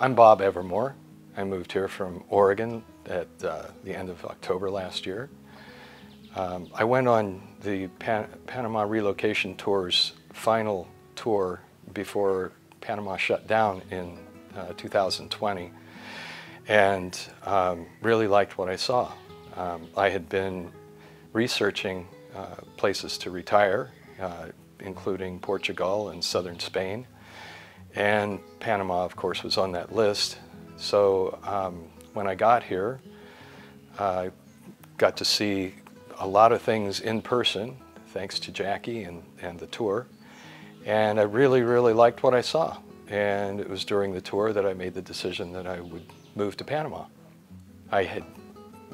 I'm Bob Evermore. I moved here from Oregon at the end of October last year. I went on the Panama Relocation Tour's final tour before Panama shut down in 2020, and really liked what I saw. I had been researching places to retire, including Portugal and southern Spain, and Panama, of course, was on that list. So when I got here, I got to see a lot of things in person, thanks to Jackie and the tour, and I really liked what I saw. And it was during the tour that I made the decision that I would move to Panama. I had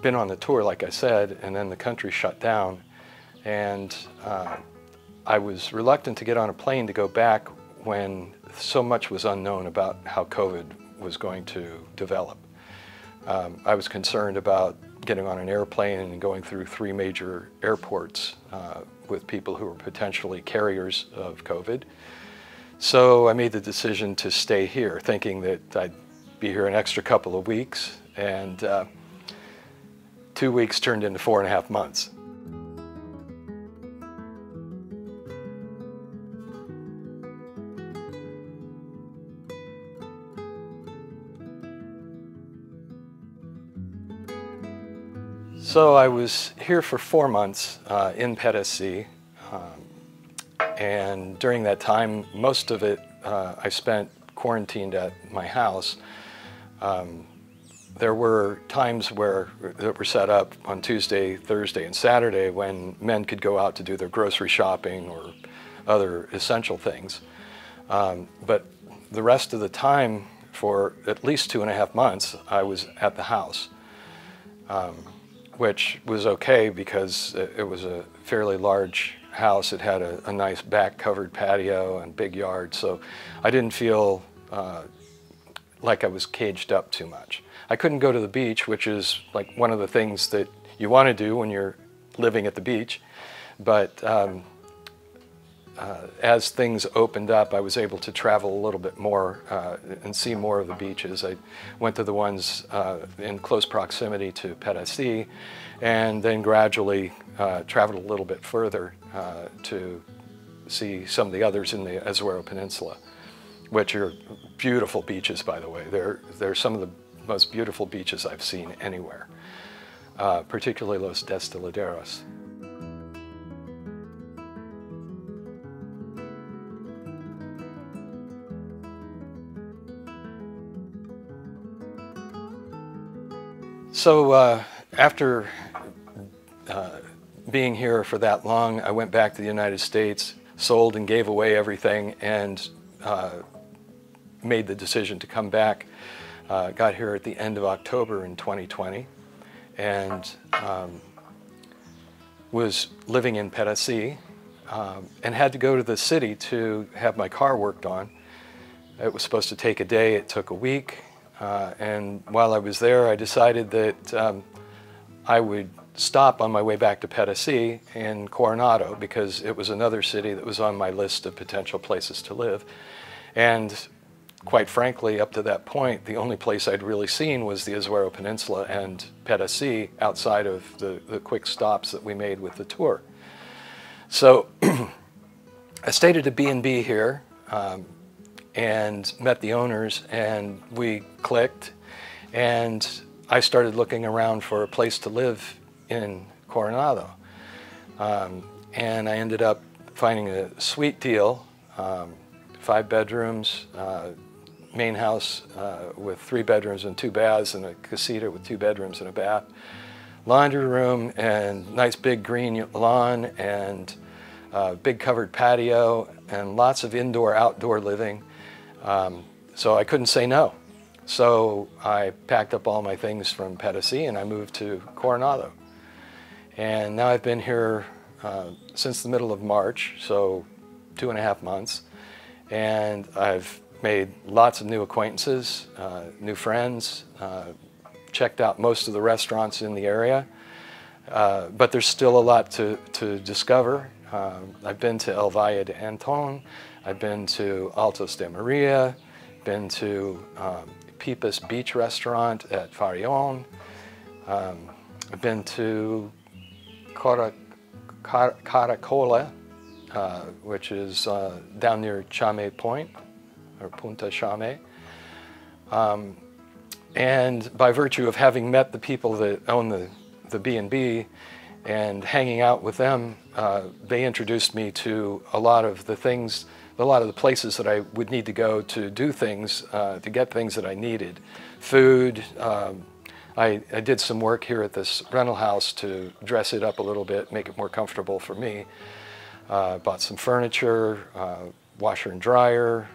been on the tour, like I said, and then the country shut down, and I was reluctant to get on a plane to go back when so much was unknown about how COVID was going to develop. I was concerned about getting on an airplane and going through 3 major airports with people who were potentially carriers of COVID. So I made the decision to stay here, thinking that I'd be here an extra couple of weeks, and 2 weeks turned into 4.5 months. So I was here for 4 months in Pedasi, and during that time, most of it I spent quarantined at my house. There were times that were set up on Tuesday, Thursday, and Saturday when men could go out to do their grocery shopping or other essential things. But the rest of the time, for at least 2.5 months, I was at the house. Which was okay because it was a fairly large house. It had a nice back covered patio and big yard, so I didn't feel like I was caged up too much. I couldn't go to the beach, which is like one of the things that you want to do when you're living at the beach, but as things opened up, I was able to travel a little bit more and see more of the beaches. I went to the ones in close proximity to Pedasi, and then gradually traveled a little bit further to see some of the others in the Azuero Peninsula, which are beautiful beaches, by the way. They're some of the most beautiful beaches I've seen anywhere, particularly Los Destiladeros. So after being here for that long, I went back to the United States, sold and gave away everything, and made the decision to come back. Got here at the end of October in 2020, and was living in Pedasi, and had to go to the city to have my car worked on. It was supposed to take a day, it took a week. And while I was there, I decided that I would stop on my way back to Pedasi in Coronado, because it was another city that was on my list of potential places to live. And quite frankly, up to that point, the only place I'd really seen was the Azuero Peninsula and Pedasi, outside of the quick stops that we made with the tour. So I stayed at a B&B here, and met the owners, and we clicked, and I started looking around for a place to live in Coronado. And I ended up finding a sweet deal, 5 bedrooms, main house with 3 bedrooms and 2 baths, and a casita with 2 bedrooms and a bath, laundry room, and nice big green lawn, and big covered patio, and lots of indoor-outdoor living. So I couldn't say no. So I packed up all my things from Pedasi and I moved to Coronado. And now I've been here since the middle of March, so 2.5 months. And I've made lots of new acquaintances, new friends, checked out most of the restaurants in the area. But there's still a lot to discover. I've been to El Valle de Anton, I've been to Altos de Maria, been to Peepus Beach Restaurant at Farallon. I've been to Caracola, which is down near Chame Point, or Punta Chame. And by virtue of having met the people that own the B&B and hanging out with them, they introduced me to a lot of the things, a lot of the places that I would need to go to do things, to get things that I needed. Food. I did some work here at this rental house to dress it up a little bit, make it more comfortable for me. Bought some furniture, washer and dryer,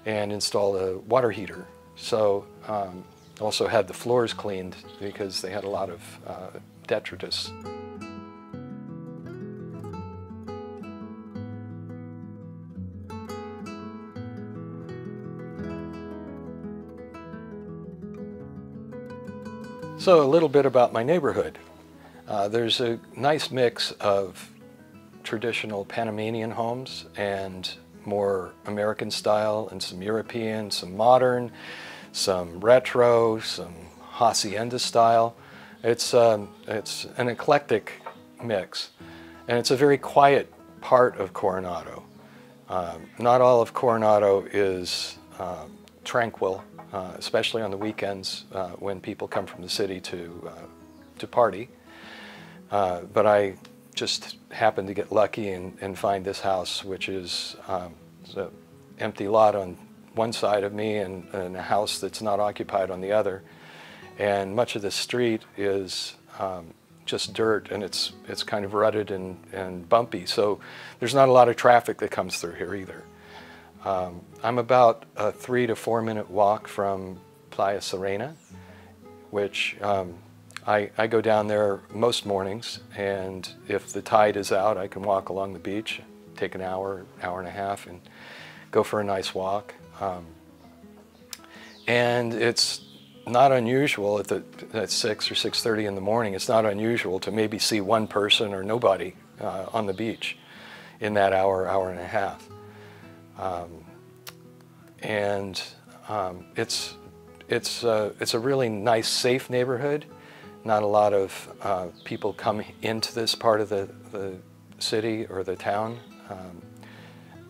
and installed a water heater. So also had the floors cleaned because they had a lot of detritus. So a little bit about my neighborhood. There's a nice mix of traditional Panamanian homes and more American style, and some European, some modern, some retro, some hacienda style. It's an eclectic mix, and it's a very quiet part of Coronado. Not all of Coronado is tranquil, especially on the weekends when people come from the city to party. But I just happened to get lucky and find this house, which is an empty lot on one side of me and a house that's not occupied on the other. And much of the street is just dirt, and it's kind of rutted and bumpy, so there's not a lot of traffic that comes through here either. I'm about a 3 to 4 minute walk from Playa Serena, which I go down there most mornings, and if the tide is out, I can walk along the beach, take an hour, hour and a half, and go for a nice walk. And it's not unusual at 6 or 6:30 in the morning, it's not unusual to maybe see one person or nobody on the beach in that hour, hour and a half. It's a really nice, safe neighborhood. Not a lot of people come into this part of the city or the town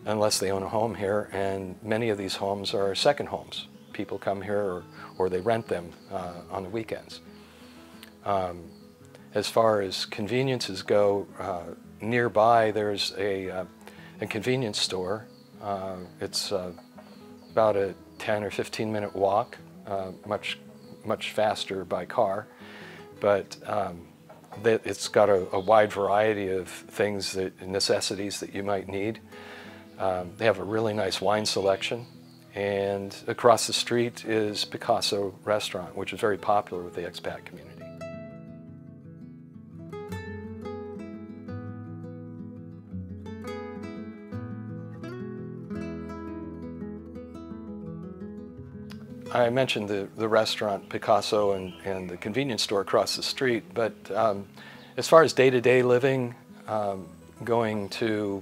unless they own a home here, and many of these homes are second homes. People come here or they rent them on the weekends. As far as conveniences go, nearby there's a convenience store. It's about a 10 or 15 minute walk, much faster by car, but it's got a wide variety of things, necessities that you might need. They have a really nice wine selection, and across the street is Picasso Restaurant, which is very popular with the expat community. I mentioned the restaurant Picasso and the convenience store across the street, but as far as day-to-day living, going to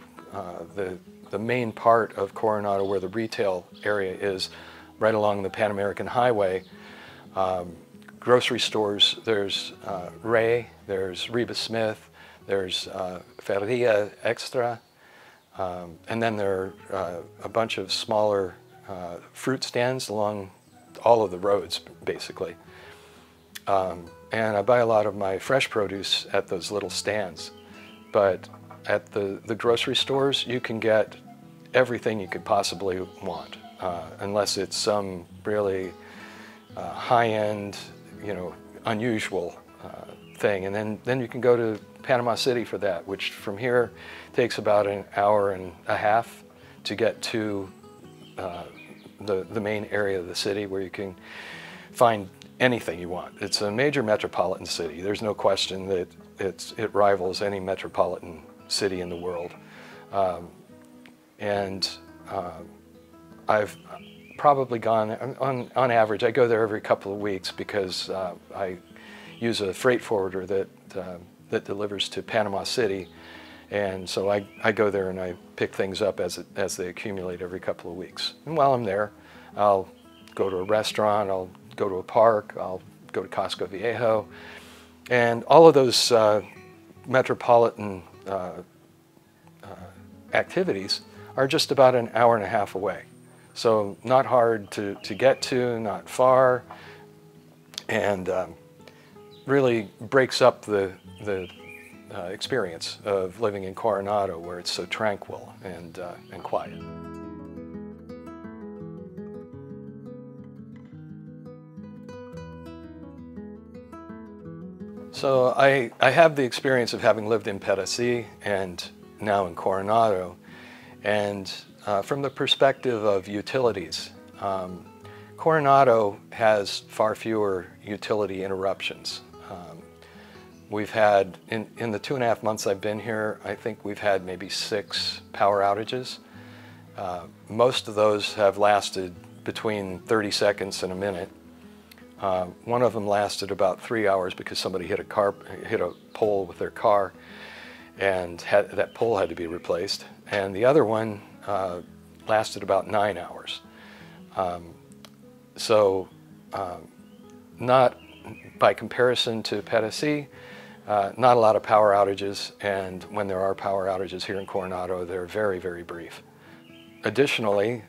the main part of Coronado where the retail area is, right along the Pan American Highway, grocery stores, there's Ray, there's Reba Smith, there's Feria Extra, and then there are a bunch of smaller fruit stands along all of the roads, basically. And I buy a lot of my fresh produce at those little stands. But at the grocery stores, you can get everything you could possibly want, unless it's some really high-end, unusual thing. And then you can go to Panama City for that, which from here takes about an hour and a half to get to the main area of the city, where you can find anything you want. It's a major metropolitan city. There's no question that it rivals any metropolitan city in the world. I've probably gone, on average, I go there every couple of weeks because I use a freight forwarder that delivers to Panama City. And so I go there and I pick things up as they accumulate every couple of weeks. And while I'm there, I'll go to a restaurant, I'll go to a park, I'll go to Costco Viejo, and all of those metropolitan activities are just about an hour and a half away. So not hard to get to, not far, and really breaks up the experience of living in Coronado, where it's so tranquil and quiet. So I have the experience of having lived in Pedasi and now in Coronado, and from the perspective of utilities, Coronado has far fewer utility interruptions. We've had, in the 2.5 months I've been here, I think we've had maybe 6 power outages. Most of those have lasted between 30 seconds and a minute. One of them lasted about 3 hours because somebody hit a pole with their car, and that pole had to be replaced. And the other one lasted about 9 hours. Not by comparison to Pedasi, not a lot of power outages, and when there are power outages here in Coronado, they're very, very brief. Additionally,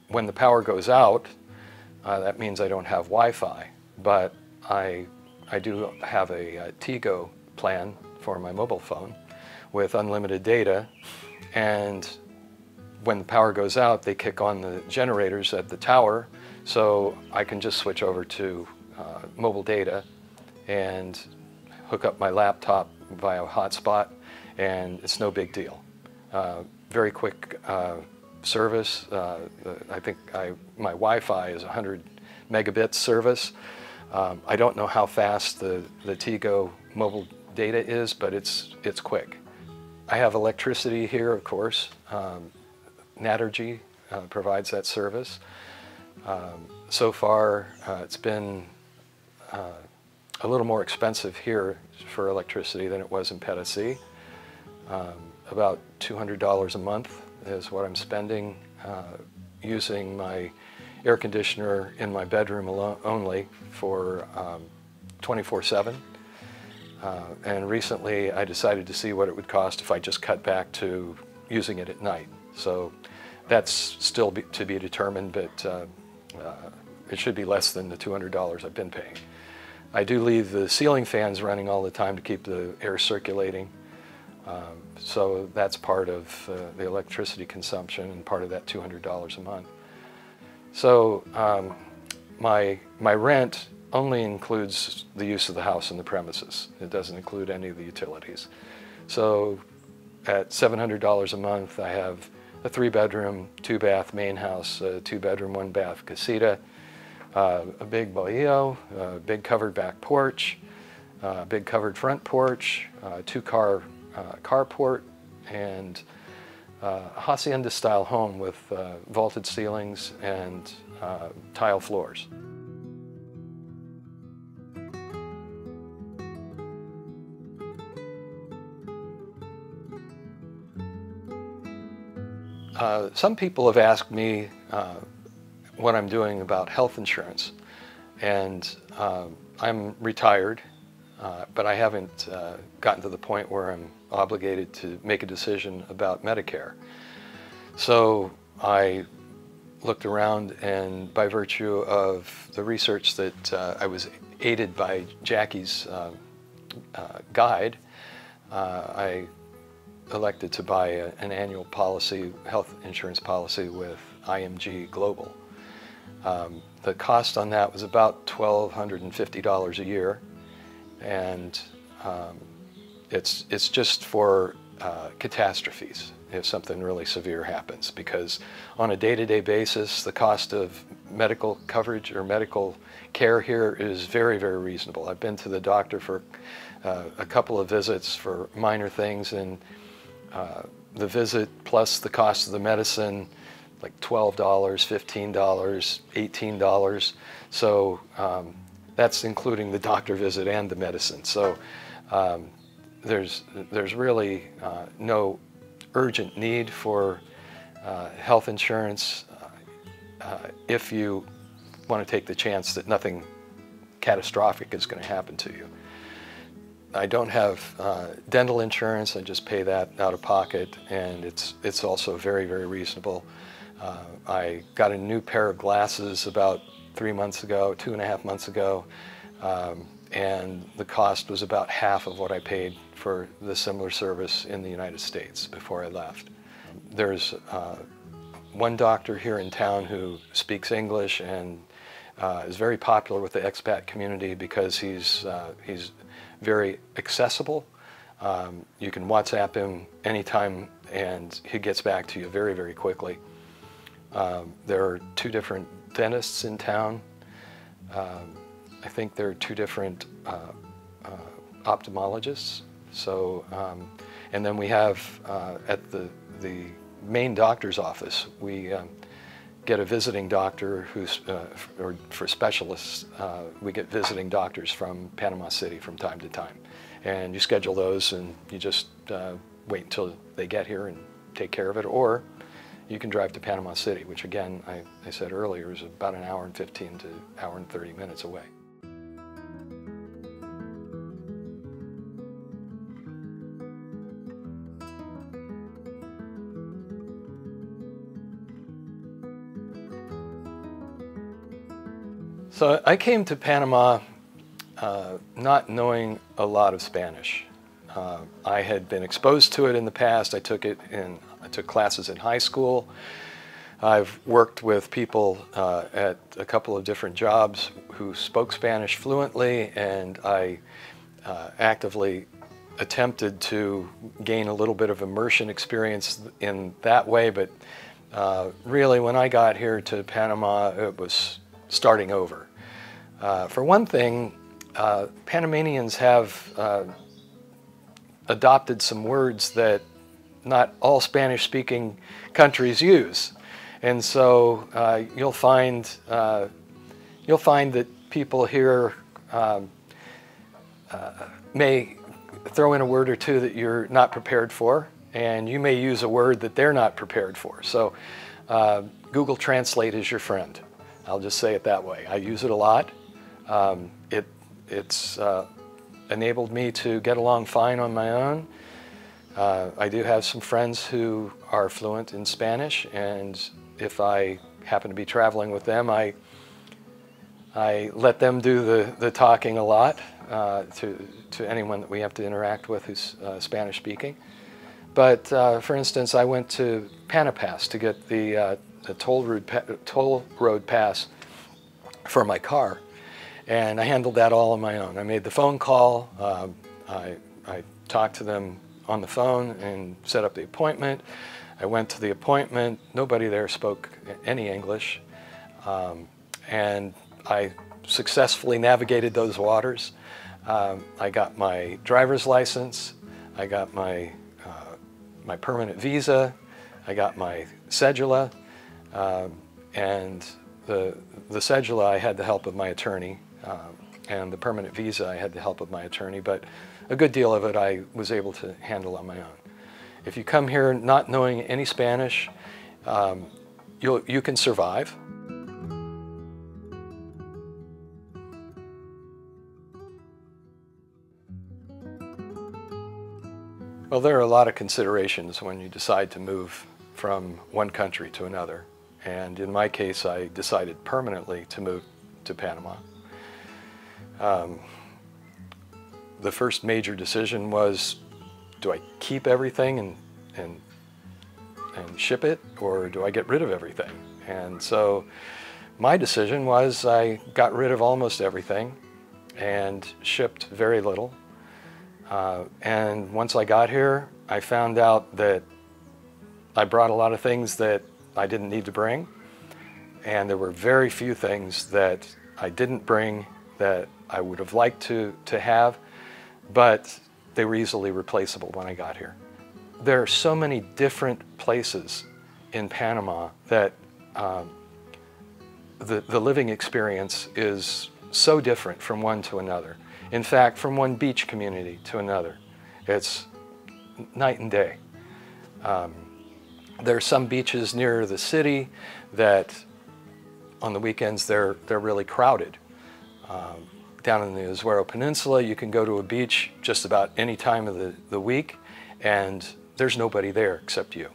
when the power goes out, that means I don't have Wi-Fi, but I do have a Tigo plan for my mobile phone with unlimited data, and when the power goes out, they kick on the generators at the tower, so I can just switch over to mobile data and hook up my laptop via hotspot, and it's no big deal. Very quick service. I think my Wi-Fi is 100 megabits service. I don't know how fast the Tigo mobile data is, but it's quick. I have electricity here, of course. Naturgy provides that service. So far, it's been a little more expensive here for electricity than it was in Pedasi. About $200 a month is what I'm spending using my air conditioner in my bedroom only for 24/7. And recently I decided to see what it would cost if I just cut back to using it at night. So that's still to be determined, but it should be less than the $200 I've been paying. I do leave the ceiling fans running all the time to keep the air circulating. So that's part of the electricity consumption and part of that $200 a month. So my rent only includes the use of the house and the premises. It doesn't include any of the utilities. So at $700 a month, I have a 3-bedroom, 2-bath main house, a 2-bedroom, 1-bath casita, a big bohío, a big covered back porch, a big covered front porch, 2-car carport, and a hacienda-style home with vaulted ceilings and tile floors. Some people have asked me what I'm doing about health insurance, and I'm retired, but I haven't gotten to the point where I'm obligated to make a decision about Medicare. So I looked around, and by virtue of the research that I was aided by Jackie's guide, I elected to buy an annual policy, health insurance policy with IMG Global. The cost on that was about $1,250 a year, and it's just for catastrophes if something really severe happens, because on a day-to-day basis the cost of medical coverage or medical care here is very, very reasonable. I've been to the doctor for a couple of visits for minor things, and the visit plus the cost of the medicine, like $12, $15, $18. So that's including the doctor visit and the medicine. So there's really no urgent need for health insurance. If you want to take the chance that nothing catastrophic is going to happen to you. I don't have dental insurance. I just pay that out of pocket, and it's also very, very reasonable. I got a new pair of glasses about 3 months ago, 2.5 months ago, and the cost was about half of what I paid for the similar service in the United States before I left. There's one doctor here in town who speaks English and is very popular with the expat community because he's very accessible. You can WhatsApp him anytime and he gets back to you very, very quickly. There are 2 different dentists in town. I think there are 2 different ophthalmologists. So, and then we have at the main doctor's office, we get a visiting doctor who's, or for specialists, we get visiting doctors from Panama City from time to time. And you schedule those and you just wait until they get here and take care of it. Or you can drive to Panama City, which again, I said earlier, is about 1 hour and 15 to 1 hour and 30 minutes away. So I came to Panama not knowing a lot of Spanish. I had been exposed to it in the past. I took classes in high school. I've worked with people at a couple of different jobs who spoke Spanish fluently, and I actively attempted to gain a little bit of immersion experience in that way, but really when I got here to Panama, it was starting over. For one thing, Panamanians have adopted some words that not all Spanish-speaking countries use, and so you'll find that people here may throw in a word or two that you're not prepared for, and you may use a word that they're not prepared for. So Google Translate is your friend. I'll just say it that way. I use it a lot. It's enabled me to get along fine on my own. I do have some friends who are fluent in Spanish, and if I happen to be traveling with them, I let them do the talking a lot to anyone that we have to interact with who's Spanish speaking. But for instance, I went to Panama to get the toll road pass for my car, and I handled that all on my own. I made the phone call, I talked to them on the phone and set up the appointment. I went to the appointment. Nobody there spoke any English, and I successfully navigated those waters. I got my driver's license, I got my permanent visa, I got my cedula, and the cedula I had the help of my attorney, and the permanent visa I had the help of my attorney, but a good deal of it I was able to handle on my own. If you come here not knowing any Spanish, you can survive. Well, there are a lot of considerations when you decide to move from one country to another. And in my case, I decided permanently to move to Panama. The first major decision was, do I keep everything and ship it, or do I get rid of everything? And so my decision was I got rid of almost everything and shipped very little. And once I got here, I found out that I brought a lot of things that I didn't need to bring, and there were very few things that I didn't bring that I would have liked to have, but they were easily replaceable when I got here. There are so many different places in Panama that the living experience is so different from one to another. In fact, from one beach community to another, it's night and day. There are some beaches near the city that on the weekends they're really crowded. Down in the Azuero Peninsula, you can go to a beach just about any time of the week, and there's nobody there except you.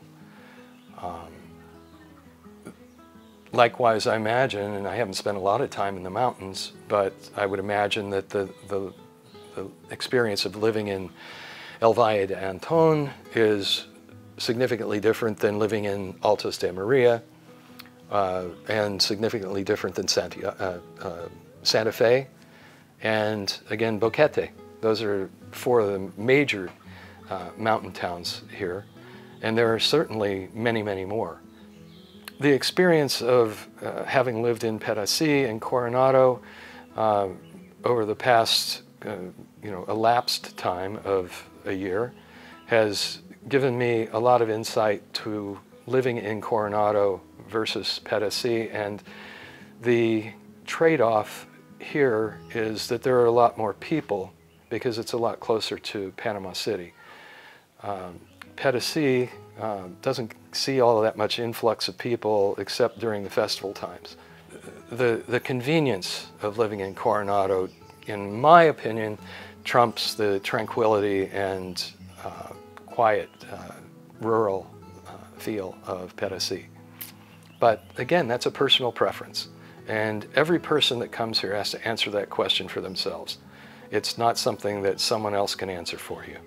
Likewise, I imagine, and I haven't spent a lot of time in the mountains, but I would imagine that the experience of living in El Valle de Anton is significantly different than living in Altos de Maria, and significantly different than Santa Fe, and again, Boquete. Those are 4 of the major mountain towns here, and there are certainly many, many more. The experience of having lived in Pedasi and Coronado over the past elapsed time of a year has given me a lot of insight to living in Coronado versus Pedasi, and the trade-off here is that there are a lot more people because it's a lot closer to Panama City. Pedasi doesn't see all of that much influx of people except during the festival times. The convenience of living in Coronado, in my opinion, trumps the tranquility and quiet rural feel of Pedasi. But again, that's a personal preference, and every person that comes here has to answer that question for themselves. It's not something that someone else can answer for you.